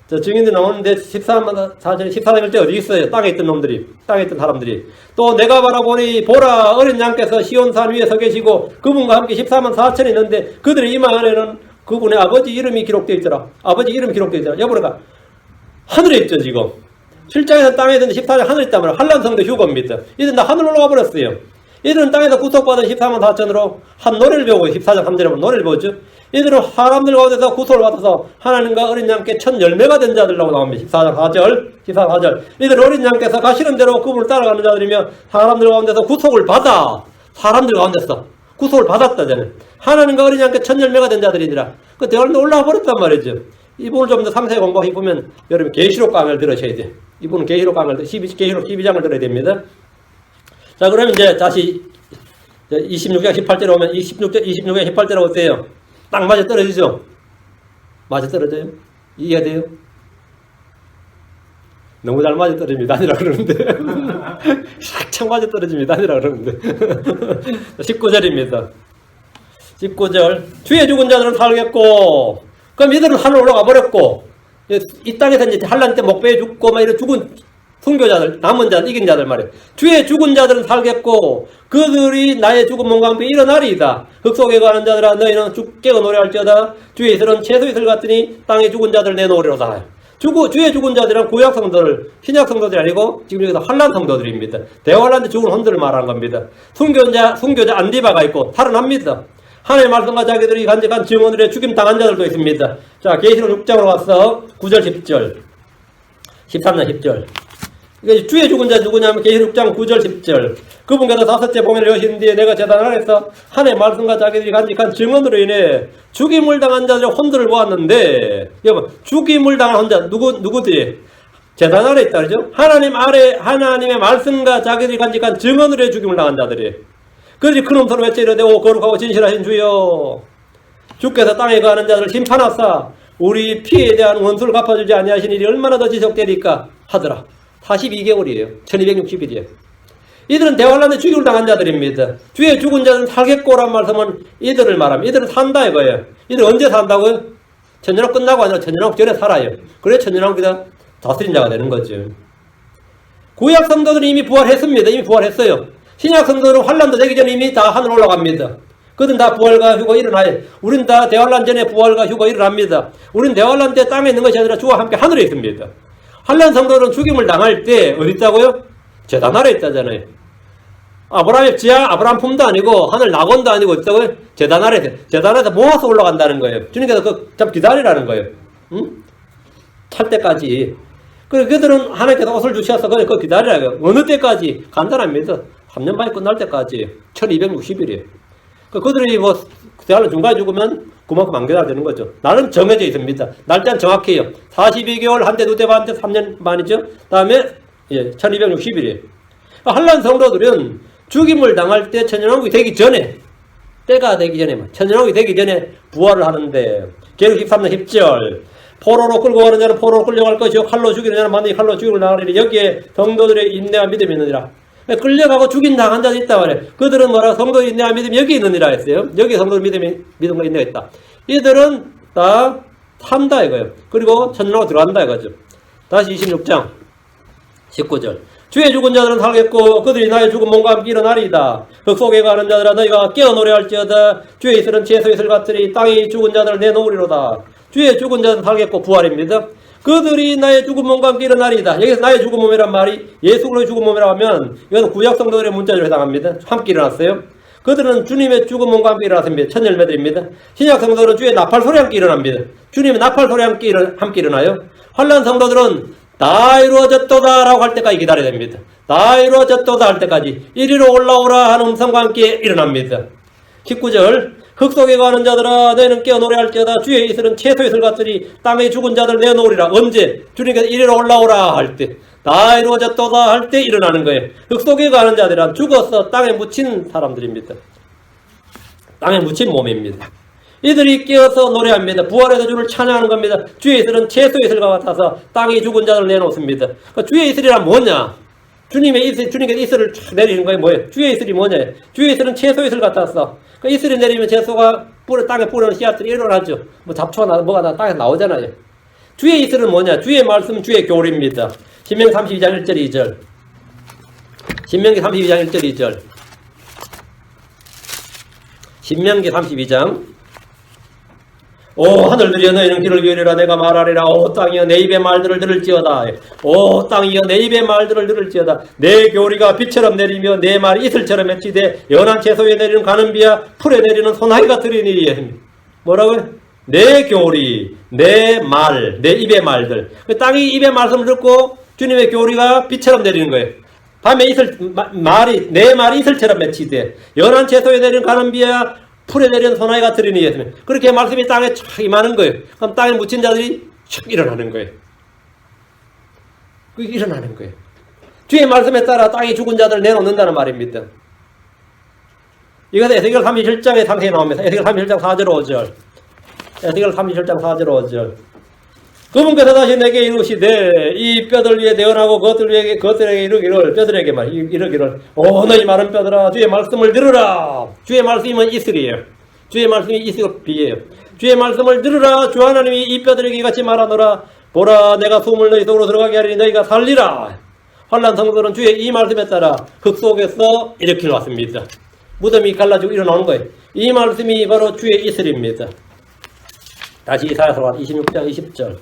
S1: 자, 증인들이 나오는데 14장 1절 어디 있어요? 땅에 있던 사람들이. 또 내가 바라보니 보라 어린 양께서 시온산 위에 서 계시고 그분과 함께 14만 4천이 있는데 그들의 이마 안에는 그분의 아버지 이름이 기록되어 있더라. 여보라가 하늘에 있죠 지금. 7장에서 땅에 있는데 14장 하늘에 있단 말이에요. 한란성도 휴거입니다. 이들은 다 하늘로 올라가 버렸어요. 이들은 땅에서 구속받은 14만 4천으로 한 노래를 배우고 14장 3절에 보면 노래를 배웠죠. 이들은 사람들 가운데서 구속을 받아서 하나님과 어린 양께 첫 열매가 된 자들이라고 나옵니다. 14장 4절. 이들 어린 양께서 가시는 대로 그분을 따라가는 자들이며 사람들 가운데서 구속을 받아 사람들 가운데서 구속을 받았다잖아요. 하나님과 어린 양께 첫 열매가 된 자들이니라. 그 대화를 올라와 버렸단 말이죠. 이 부분을 좀 더 상세히 공부해 보면 여러분 계시록 강을 들으셔야 돼요. 이 부분은 계시록 강을 계시록 12장을 들어야 됩니다. 자, 그러면 이제 다시 26장 18절에 오면 26장 18절에 어때요? 딱 맞아 떨어지죠? 맞아 떨어져요? 이해돼요? 너무 잘 맞아 떨어집니다. 아니라 그러는데. 샥 맞아 떨어집니다. 아니라 그러는데. 19절입니다. 19절. 주의 죽은 자들은 살겠고, 그럼 이들은 하늘 올라가 버렸고, 이 땅에서 이제 한란 때 목배에 죽고, 막 이런 죽은 순교자들, 남은 자들, 이긴 자들 말이에요. 주의 죽은 자들은 살겠고 그들이 나의 죽은 몸과 함께 일어나리이다. 흙속에 가는 자들아 너희는 죽게 노래할지어다. 주의 이슬은 채소 이슬 같으니 땅에 죽은 자들 내놓으리로다. 주의 죽은 자들은 구약 성도들, 신약 성도들이 아니고 지금 여기서 환란 성도들입니다. 대환란 때 죽은 혼들을 말하는 겁니다. 순교자 안디바가 있고 살아납니다. 하나님의 말씀과 자기들이 간직한 증언들의 죽임 당한 자들도 있습니다. 자, 계시록 6장으로 가서 9절 10절 13장 10절. 주의 죽은 자 누구냐면 계시록 6장 9절 10절. 그분께서 다섯째 봉인을 여신 뒤에 내가 제단 안에서 하나님의 말씀과 자기들이 간직한 증언으로 인해 죽임을 당한 자들의 혼들을 보았는데, 여러분 죽임을 당한 혼자 누구들이 제단 아래 있다 그러죠? 하나님의 말씀과 자기들이 간직한 증언으로 죽임을 당한 자들이. 그들이 큰 음소리로 외쳐 이르되 오 거룩하고 진실하신 주여, 주께서 땅에 거하는 자들을 심판하사 우리 피에 대한 원수를 갚아주지 아니하신 일이 얼마나 더 지속되리까 하더라. 42개월이에요. 1260일이에요. 이들은 대환란에 죽임을 당한 자들입니다. 주의 죽은 자는 살겠고란 말씀은 이들을 말합니다. 이들은 산다 이거예요. 이들 언제 산다고요? 천년왕 끝나고 아니라 천년왕 전에 살아요. 그래 천년왕 그냥 다스린 자가 되는 거죠. 구약 성도들은 이미 부활했습니다. 이미 부활했어요. 신약 성도들은 환란도 되기 전에 이미 다 하늘 올라갑니다. 그들은 다 부활과 휴거 일어나요. 우린 다 대환란 전에 부활과 휴거 일어납니다. 우린 대환란 때 땅에 있는 것이 아니라 주와 함께 하늘에 있습니다. 환란 성도들은 죽임을 당할 때 어디 있다고요? 제단 아래 있다잖아요. 아브라함의 지하 아브라함 품도 아니고 하늘 낙원도 아니고 어디 있다고요? 제단 아래에서 모아서 올라간다는 거예요. 주님께서 참 기다리라는 거예요. 응? 탈 때까지. 그리고 그들은 하나님께서 옷을 주셔서 그거 기다리라고요. 어느 때까지? 간단합니다. 3년 반이 끝날 때까지 1260일이에요. 그들이 뭐 대환란 중간에 죽으면 그만큼 안 기다려야 되는 거죠. 날은 정해져 있습니다. 날짜는 정확해요. 42개월, 한 대, 두 대, 반 대, 3년 반이죠. 다음에 1260일이에요. 환란 성도들은 죽임을 당할 때 천년왕국이 되기 전에, 때가 되기 전에, 천년왕국이 되기 전에 부활을 하는데, 계륵 13년 10절 포로로 끌고 가는 자는 포로로 끌려갈 것이요 칼로 죽이는 자는 만능히 칼로 죽임을 당하리니 여기에 성도들의 인내와 믿음이 있느니라. 끌려가고 죽인 당한 자도 있다 말이에요. 그들은 뭐라 성도의 인내와 믿음이 여기 있느니라 했어요. 여기 성도의 믿음과 인내가 있다. 이들은 다 산다 이거예요. 그리고 천년왕국 들어간다 이거죠. 다시 26장 19절 주의 죽은 자들은 살겠고 그들이 나의 죽은 몸과 함께 일어나리이다. 흙 속에 가는 자들아 너희가 깨어 노래할지어다. 주의 이슬은 채소 이슬 같으니 땅이 죽은 자들을 내놓으리로다. 주의 죽은 자들은 살겠고 부활입니다. 그들이 나의 죽은 몸과 함께 일어나리이다. 여기서 나의 죽은 몸이란 말이 예수 그리스도의 죽은 몸이라고 하면 이건 구약 성도들의 문자로 해당합니다. 함께 일어났어요. 그들은 주님의 죽은 몸과 함께 일어났습니다. 첫 열매들입니다. 신약 성도들은 주의 나팔 소리와 함께 일어납니다. 주님의 나팔 소리와 함께 일어나요. 환란 성도들은 다 이루어졌도다 라고 할 때까지 기다려야 됩니다. 다 이루어졌도다 할 때까지 이리로 올라오라 하는 음성과 함께 일어납니다. 19절 흙 속에 가는 자들아 너희는 깨어 노래할지어다. 주의 이슬은 채소 이슬 같으니 땅에 죽은 자들 내놓으리라. 언제? 주님께서 이리로 올라오라 할 때, 다 이루어졌도다 할 때 일어나는 거예요. 흙 속에 가는 자들은 죽어서 땅에 묻힌 사람들입니다. 땅에 묻힌 몸입니다. 이들이 깨어서 노래합니다. 부활해서 주를 찬양하는 겁니다. 주의 이슬은 채소 이슬과 같아서 땅에 죽은 자들 내놓습니다. 주의 이슬이란 뭐냐? 주님께서 이슬을 내리는 거예요. 뭐예요? 주의 이슬이 뭐냐? 주의 이슬은 채소 이슬 같았어. 그 이슬이 내리면 채소가 땅에 뿌리는 씨앗들이 일어나죠. 뭐 잡초가 뭐가 땅에 나오잖아요. 주의 이슬은 뭐냐? 주의 말씀, 주의 교리입니다. 신명기 32장 1절 2절. 신명기 32장 1절 2절. 신명기 32장 오 하늘들이여 너희는 귀를 기울이라 내가 말하리라. 오 땅이여 내 입의 말들을 들을지어다. 오 땅이여 내 입의 말들을 들을지어다. 내 교리가 비처럼 내리며 내 말이 이슬처럼 맺히되 연한 채소에 내리는 가는 비야 풀에 내리는 소나기 같으리니. 뭐라고요? 내 교리, 내 말, 내 입의 말들. 땅이 입의 말씀을 듣고 주님의 교리가 비처럼 내리는 거예요. 밤에 내 말이 이슬처럼 맺히되 연한 채소에 내리는 가는 비야 풀에 내리는 소나기 같으리니 했으면 그렇게 말씀이 땅에 촥 임하는 거예요. 그럼 땅에 묻힌 자들이 촥 일어나는 거예요. 일어나는 거예요. 주의 말씀에 따라 땅에 죽은 자들을 내놓는다는 말입니다. 이것은 에스겔 37장에 상세히 나옵니다. 에스겔 37장 4절 5절. 에스겔 37장 4절 5절. 그분께서 다시 내게 이르시되 이 뼈들 위에 내어나고 그것들에게 이르기를 뼈들에게 이르기를 오 너희 마른 뼈들아 주의 말씀을 들으라. 주의 말씀은 이슬이에요. 주의 말씀이 이슬비예요. 주의 말씀을 들으라. 주 하나님이 이 뼈들에게 이같이 말하노라. 보라 내가 숨을 너희 속으로 들어가게 하리니 너희가 살리라. 환난 성도들은 주의 이 말씀에 따라 흙 속에서 이렇게 왔습니다. 무덤이 갈라지고 일어나는 거예요. 이 말씀이 바로 주의 이슬입니다. 다시 이사야서 26장 20절.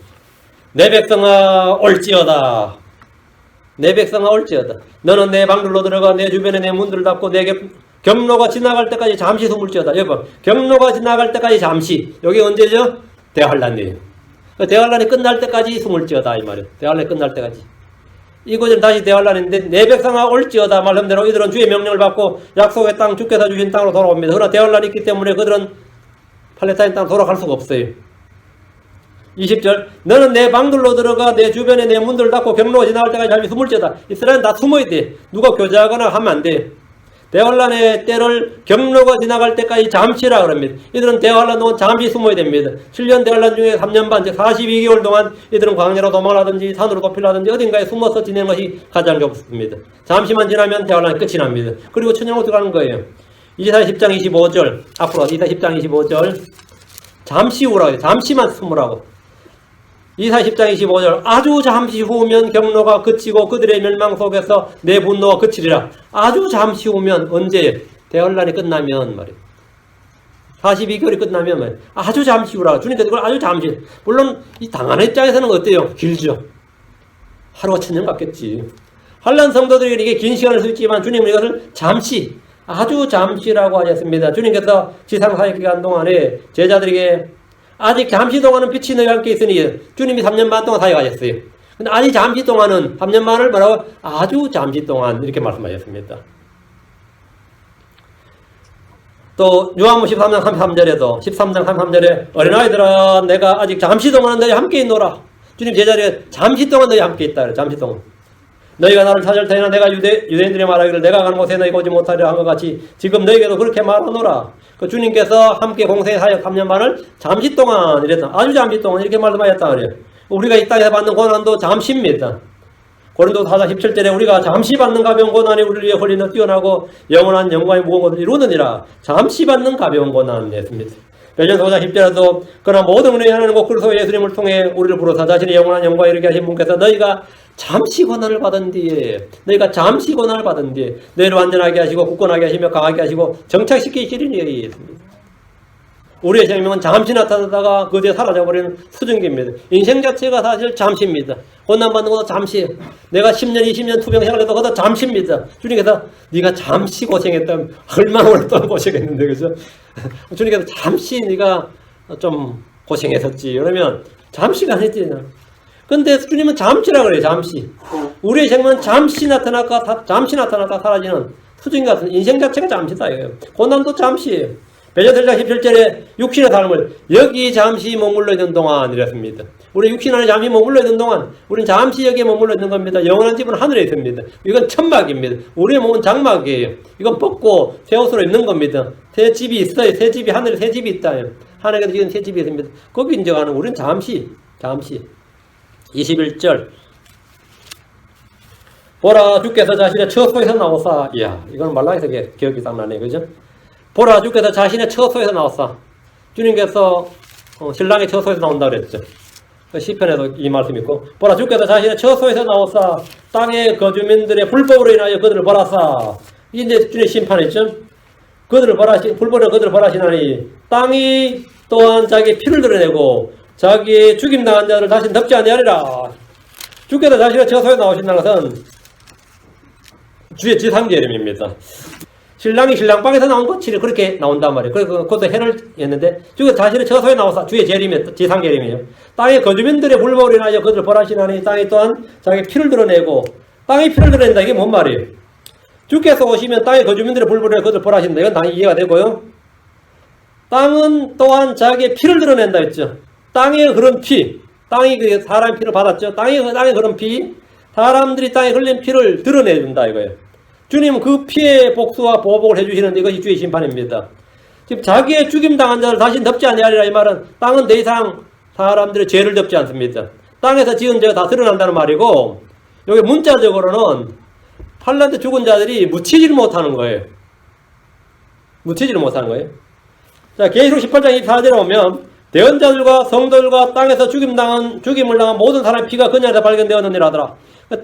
S1: 내 백성아 올지어다. 내 백성아 올지어다. 너는 내 방들로 들어가 내 주변에 내 문들을 닫고 내게 경로가 지나갈 때까지 잠시 숨을지어다. 여러분 경로가 지나갈 때까지 잠시. 여기 언제죠? 대환란이에요. 대환란이 끝날 때까지 숨을지어다 이 말이에요. 대환란이 끝날 때까지. 이곳은 다시 대환란인데 내 백성아 올지어다 말씀대로 이들은 주의 명령을 받고 약속의 땅 주께서 주신 땅으로 돌아옵니다. 그러나 대환란이 있기 때문에 그들은 팔레스타인 땅 돌아갈 수가 없어요. 20절 너는 내 방들로 들어가 내 주변에 내 문들을 닫고 경로가 지나갈 때까지 잠시 숨을지어다. 이스라엘은 다 숨어야 돼. 누가 교제하거나 하면 안 돼. 대환란의 때를 경로가 지나갈 때까지 잠시라 그럽니다. 이들은 대환란 동안 잠시 숨어야 됩니다. 7년 대환란 중에 3년 반, 즉 42개월 동안 이들은 광야로 도망을 하든지 산으로 도피를 든지 어딘가에 숨어서 지내는 것이 가장 좋습니다. 잠시만 지나면 대환란이 끝이 납니다. 그리고 천년으로 들어가는 거예요. 이사야 10장 25절, 앞으로 이사야 10장 25절, 잠시 후라고 해요. 잠시만 숨으라고. 이사야 10장 25절, 아주 잠시 후면 경로가 그치고 그들의 멸망 속에서 내 분노가 그치리라. 아주 잠시 후면 언제? 대환란이 끝나면 말이에요. 42개월이 끝나면 말이에요. 아주 잠시 후라. 주님께서 그걸 아주 잠시. 물론 이 당하는 입장에서는 어때요? 길죠. 하루가 천년 같겠지. 환란 성도들에게 이게 긴 시간일 수 있지만 주님은 이것을 잠시, 아주 잠시라고 하셨습니다. 주님께서 지상 사역 기간 동안에 제자들에게 아직 잠시 동안은 빛이 너희와 함께 있으니 주님이 3년 반 동안 사역하셨어요. 근데 아직 잠시 동안은 3년 반을 뭐라고? 아주 잠시 동안 이렇게 말씀하셨습니다. 또 요한복음 13장 33절에도 13장 33절에 어린아이들아 내가 아직 잠시 동안은 너희 함께 있노라. 주님 제자리에 잠시 동안 너희 함께 있다 그래. 잠시 동안. 너희가 나를 찾을 테나 내가 유대인들이 말하기를 내가 가는 곳에 너희가 오지 못하리라 한 것 같이 지금 너희에게도 그렇게 말하노라. 그 주님께서 함께 공생의 사역 3년 반을 잠시 동안 이랬다. 아주 잠시 동안 이렇게 말씀하셨다 그래요. 우리가 이 땅에서 받는 고난도 잠시입니다. 고린도 4장 17절에 우리가 잠시 받는 가벼운 고난이 우리를 위해 홀리는 뛰어나고 영원한 영광의 무거운 것을 이루느니라. 잠시 받는 가벼운 고난이었습니다. 베드로전서 5장 10절에도 그러나 모든 은혜에 하나님 곧 그리스도 예수님을 통해 우리를 부르사 자신의 영원한 영광에 이르게 하신 분께서 너희가 잠시 고난을 받은 뒤에 너희를 완전하게 하시고 굳건하게 하시며 강하게 하시고 정착시키시리니 했습니다. 우리의 생명은 잠시 나타나다가 그제 사라져버리는 수증기입니다. 인생 자체가 사실 잠시입니다. 고난받는 것도 잠시. 내가 10년, 20년 투병 생활해도 그것도 잠시입니다. 주님께서 네가 잠시 고생했다면 얼마나 오랫동안 고생했는데 그죠? 주님께서 잠시 네가 좀 고생했었지. 그러면 잠시가 아니지. 근데 주님은 잠시라 그래요. 잠시. 우리의 생명은 잠시 나타났다 사라지는 수증기 같은 인생 자체가 잠시다. 이거예요. 고난도 잠시예요. 베드로전서 17절에 육신의 삶을 여기 잠시 머물러 있는 동안 이랬습니다. 우리 육신 안에 잠시 머물러 있는 동안 우리는 잠시 여기에 머물러 있는 겁니다. 영원한 집은 하늘에 있습니다. 이건 천막입니다. 우리의 몸은 장막이에요. 이건 벗고 새 옷으로 입는 겁니다. 새 집이 있어요. 새 집이 하늘에 새 집이 있다. 하늘에도 지금 새 집이 있습니다. 거기 인정하는 우리는 잠시 21절 보라 주께서 자신의 처소에서 나오사. 이야 이건 말라에서 기억이 딱 나네. 그죠? 보라 주께서 자신의 처소에서 나왔사. 주님께서 신랑의 처소에서 나온다 그랬죠. 시편에도 이 말씀이 있고 보라 주께서 자신의 처소에서 나왔사. 땅의 거주민들의 불법으로 인하여 그들을 벌하사. 이게 이제 주님의 심판이죠. 불법으로 그들을 벌하시나니 땅이 또한 자기의 피를 드러내고 자기의 죽임당한 자를 다시 덮지 아니하리라. 주께서 자신의 처소에 나오신다는 것은 주의 지상계림입니다. 신랑이 신랑방에서 나온 것이 그렇게 나온단 말이에요. 그것도 해를 했는데 주께서 자신의 처소에 나와서 주의 재림이에요. 지상계림이에요. 땅의 거주민들의 불법으로 인하여 그들을 벌하시나니 땅이 또한 자기 피를 드러내고 땅이 피를 드러낸다. 이게 뭔 말이에요? 주께서 오시면 땅의 거주민들의 불법으로 인하여 그들을 벌하신다. 이건 당연히 이해가 되고요. 땅은 또한 자기의 피를 드러낸다 했죠. 땅에 흐른 피, 땅이 사람의 피를 받았죠. 땅에 흐른 피, 사람들이 땅에 흘린 피를 드러내준다 이거예요. 주님은 그 피의 복수와 보복을 해주시는데 이것이 주의 심판입니다. 지금 자기의 죽임당한 자를 다시 덮지 아니하리라 이 말은 땅은 더 이상 사람들의 죄를 덮지 않습니다. 땅에서 지은 죄가 다 드러난다는 말이고 여기 문자적으로는 환란 때 죽은 자들이 묻히지를 못하는 거예요. 자, 계시록 18장 24절에 오면 대언자들과 성도들과 땅에서 죽임을 당한 모든 사람의 피가 그녀에서 발견되었느니라 하더라.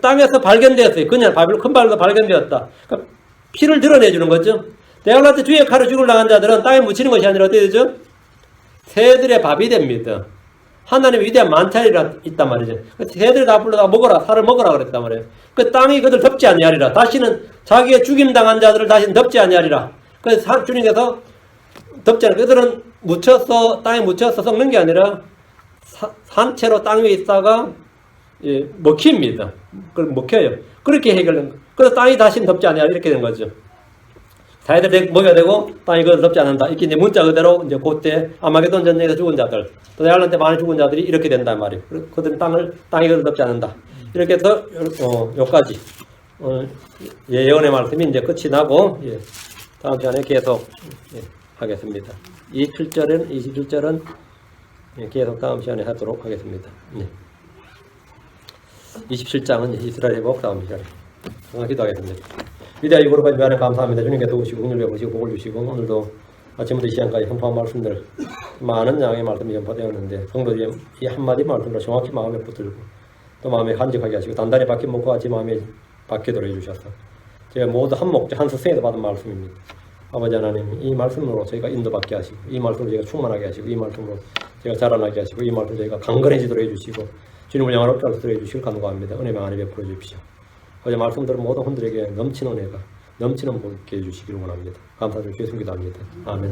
S1: 땅에서 발견되었어요. 그냥 큰 발로 발견되었다. 그러니까 피를 드러내주는 거죠. 대환란 때 주의 칼로 죽을 당한 자들은 땅에 묻히는 것이 아니라 어떻게 되죠? 새들의 밥이 됩니다. 하나님의 위대한 만찬이라 있단 말이죠. 새들이 다 불러다가 먹어라, 살을 먹어라 그랬단 말이에요. 그 땅이 그들 덮지 아니하리라. 다시는 자기의 죽임당한 자들을 다시는 덮지 아니하리라. 그래서 주님께서 덮지 않아요. 그들은 땅에 묻혀서 썩는 게 아니라 산채로 땅 위에 있다가 먹힙니다. 먹혀요. 그렇게 해결된 거예요. 그래서 땅이 다시는 덮지 않아야 이렇게 된 거죠. 사회들 먹여야 되고 땅이 그걸 덮지 않는다. 이렇게 이제 문자 그대로 이제 그때 아마게돈 전쟁에서 죽은 자들, 또 대환란 때 많이 죽은 자들이 이렇게 된단 말이에요. 그들은 땅이 그걸 덮지 않는다. 이렇게 해서 요까지 오늘 예언의 말씀이 이제 끝이 나고 다음 시간에 계속 하겠습니다. 27절은 27절은 계속 다음 시간에 하도록 하겠습니다. 27장은 이스라엘 회복 다음 시간에 기도하겠습니다. 위대하게 거룩하신 하나님 감사합니다. 주님께 도우시고 긍휼 베푸시고 복을 주시고 오늘도 아침부터 이 시간까지 선포한 말씀들 많은 양의 말씀이 전파되었는데 성도들이 이 한마디 말씀으로 정확히 마음에 붙들고 또 마음에 간직하게 하시고 단단히 박힌 목과 같이 마음에 박히도록 해주셔서 제가 모두 한 목적 한 스승에서 받은 말씀입니다. 아버지 하나님 이 말씀으로 저희가 인도받게 하시고 이 말씀으로 저희가 충만하게 하시고 이 말씀으로 제가 자라나게 하시고 이 말씀으로 저희가 강건해지도록 해주시고 주님을 영화롭게 하도록 해주시길 간구합니다. 은혜 많이 베풀어 주십시오. 어제 말씀들은 모든 분들에게 넘치는 은혜가 넘치는 복 있게 해주시기를 원합니다. 감사드리고 예수님 기도합니다. 아멘.